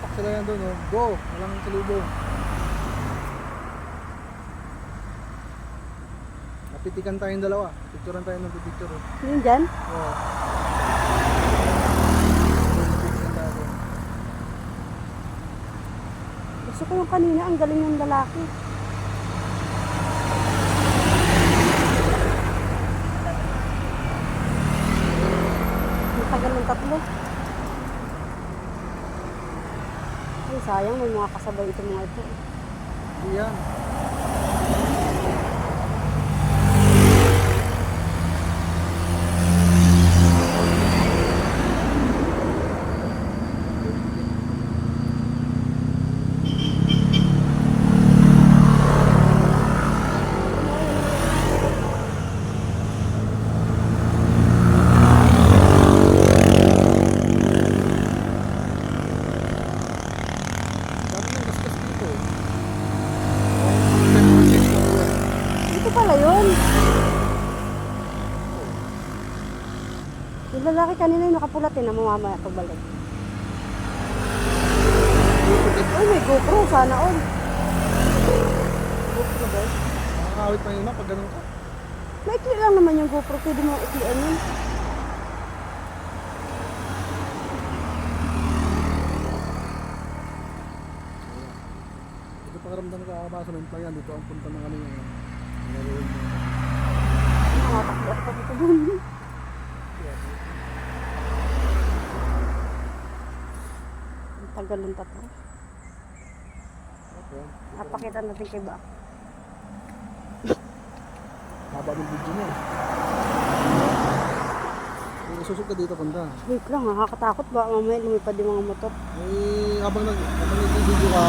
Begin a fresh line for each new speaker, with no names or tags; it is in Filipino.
Nakapak sila yan doon, oh. Go! Walang salubong. Napitikan tayong dalawa. Picturean tayo ng picture. Oh.
Yun dyan?
Oo. Napitikan tayo.
Gusto ko yung kanina, ang galing ng lalaki. Ang tagal ng tatlo. Ay, sayang, may mga kasabay ito mga ito.
Iyan. Dami ng gasgas dito.
Ito pala yun. Yung lalaki kanina yung nakapulat na mamamaya pagbalik. Ay, may GoPro. Sana all.
GoPro ba? Makakawit pa yun pag ganun ka.
Maikli lang naman yung GoPro. Pwede mo iklian yun.
Ito pakaramdam ka basa ng playan. Dito ang punta ng ano yung naroon mo.
Nakatakbo ako dito dun. Ang tagal ng tatlo.
Okay.
Napakita natin kay Ba.
Haba ng video niya. Isusok ka dito punta.
Wait lang, nakakatakot ba? Mamaya lumipad yung mga motor.
Habang nag-video ka,